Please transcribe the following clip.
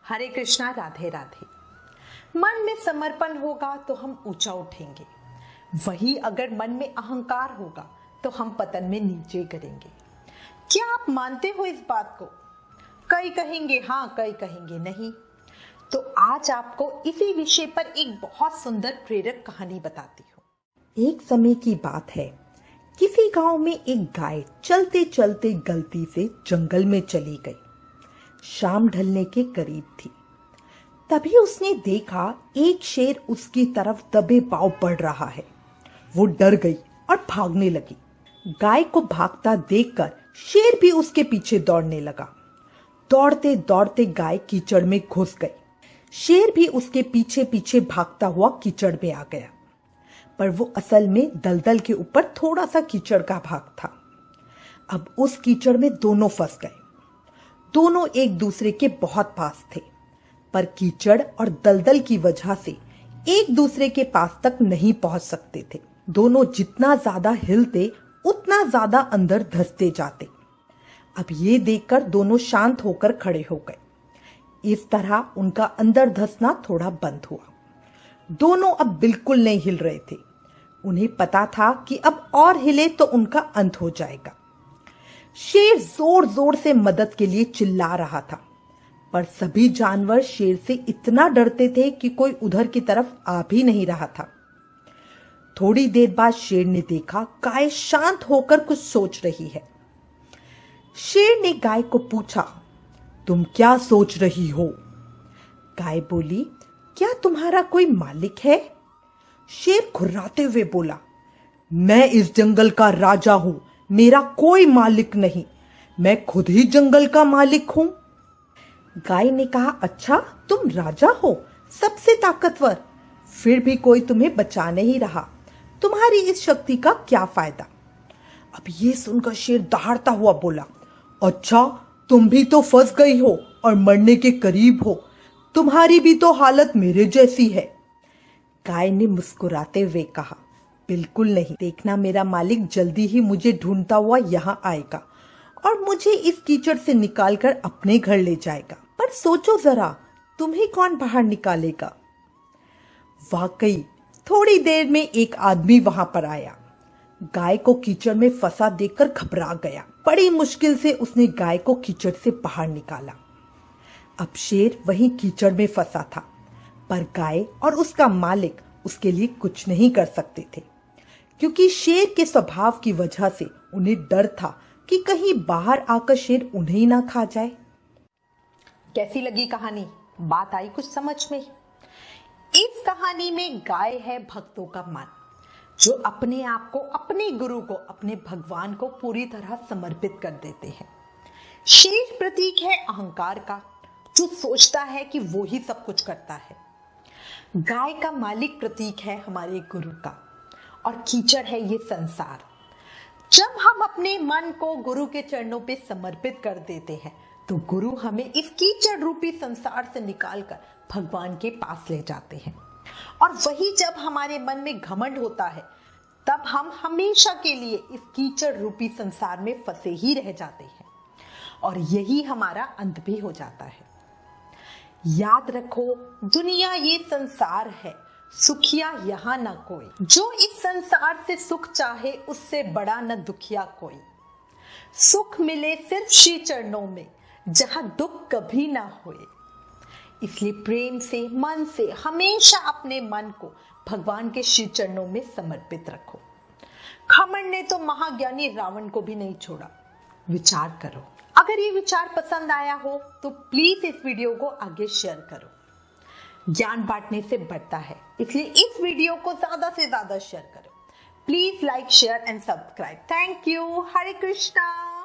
हरे कृष्णा, राधे राधे। मन में समर्पण होगा तो हम ऊंचा उठेंगे, वही अगर मन में अहंकार होगा तो हम पतन में नीचे गिरेंगे। क्या आप मानते हो इस बात को? कई कहेंगे हाँ, कई कहेंगे नहीं। तो आज आपको इसी विषय पर एक बहुत सुंदर प्रेरक कहानी बताती हूँ। एक समय की बात है, किसी गांव में एक गाय चलते चलते गलती से जंगल में चली गई। शाम ढलने के करीब थी। तभी उसने देखा एक शेर उसकी तरफ दबे पांव बढ़ रहा है। वो डर गई और भागने लगी। गाय को भागता देखकर शेर भी उसके पीछे दौड़ने लगा। दौड़ते दौड़ते गाय कीचड़ में घुस गई। शेर भी उसके पीछे पीछे भागता हुआ कीचड़ में आ गया, पर वो असल में दलदल के ऊपर थोड़ा सा कीचड़ का भाग था। अब उस कीचड़ में दोनों फंस गए। दोनों एक दूसरे के बहुत पास थे, पर कीचड़ और दलदल की वजह से एक दूसरे के पास तक नहीं पहुंच सकते थे। दोनों जितना ज्यादा हिलते उतना ज्यादा अंदर धंसते जाते। अब ये देखकर दोनों शांत होकर खड़े हो गए। इस तरह उनका अंदर धंसना थोड़ा बंद हुआ। दोनों अब बिल्कुल नहीं हिल रहे थे। उन्हें पता था कि अब और हिले तो उनका अंत हो जाएगा। शेर जोर जोर से मदद के लिए चिल्ला रहा था, पर सभी जानवर शेर से इतना डरते थे कि कोई उधर की तरफ आ भी नहीं रहा था। थोड़ी देर बाद शेर ने देखा गाय शांत होकर कुछ सोच रही है। शेर ने गाय को पूछा, तुम क्या सोच रही हो? गाय बोली, क्या तुम्हारा कोई मालिक है? शेर घुर्राते हुए बोला, मैं इस जंगल का राजा हूं, मेरा कोई मालिक नहीं, मैं खुद ही जंगल का मालिक हूं। गाय ने कहा, अच्छा तुम राजा हो, सबसे ताकतवर, फिर भी कोई तुम्हें बचा नहीं रहा, तुम्हारी इस शक्ति का क्या फायदा? अब ये सुनकर शेर दहाड़ता हुआ बोला, अच्छा तुम भी तो फंस गई हो और मरने के करीब हो, तुम्हारी भी तो हालत मेरे जैसी है। गाय ने मुस्कुराते हुए कहा, बिल्कुल नहीं, देखना मेरा मालिक जल्दी ही मुझे ढूंढता हुआ यहाँ आएगा और मुझे इस कीचड़ से निकालकर अपने घर ले जाएगा। पर सोचो जरा, तुम्हें कौन बाहर निकालेगा? वाकई थोड़ी देर में एक आदमी वहां पर आया। गाय को कीचड़ में फंसा देखकर घबरा गया। बड़ी मुश्किल से उसने गाय को कीचड़ से बाहर निकाला। अब शेर वहीं कीचड़ में फंसा था, पर गाय और उसका मालिक उसके लिए कुछ नहीं कर सकते थे, क्योंकि शेर के स्वभाव की वजह से उन्हें डर था कि कहीं बाहर आकर शेर उन्हें ना खा जाए। कैसी लगी कहानी? बात आई कुछ समझ में? इस कहानी में गाय है भक्तों का मन, जो अपने आप को, अपने गुरु को, अपने भगवान को पूरी तरह समर्पित कर देते हैं। शेर प्रतीक है अहंकार का, जो सोचता है कि वो ही सब कुछ करता है। गाय का मालिक प्रतीक है हमारे गुरु का, और कीचड़ है ये संसार। जब हम अपने मन को गुरु के चरणों पे समर्पित कर देते हैं, तो गुरु हमें इस कीचड़ रूपी संसार से निकालकर भगवान के पास ले जाते हैं। और वही जब हमारे मन में घमंड होता है, तब हम हमेशा के लिए इस कीचड़ रूपी संसार में फंसे ही रह जाते हैं, और यही हमारा अंत भी हो जाता है। याद रखो, दुनिया ये संसार है, सुखिया यहाँ न कोई। जो इस संसार से सुख चाहे, उससे बड़ा न दुखिया कोई। सुख मिले सिर्फ श्री चरणों में, जहां दुख कभी ना होए। इसलिए प्रेम से, मन से हमेशा अपने मन को भगवान के श्री चरणों में समर्पित रखो। घमंड ने तो महाज्ञानी रावण को भी नहीं छोड़ा। विचार करो। अगर ये विचार पसंद आया हो तो प्लीज इस वीडियो को आगे शेयर करो। ज्ञान बांटने से बढ़ता है, इसलिए इस वीडियो को ज्यादा से ज्यादा शेयर करो। Please like, share and subscribe. Thank you. Hare Krishna.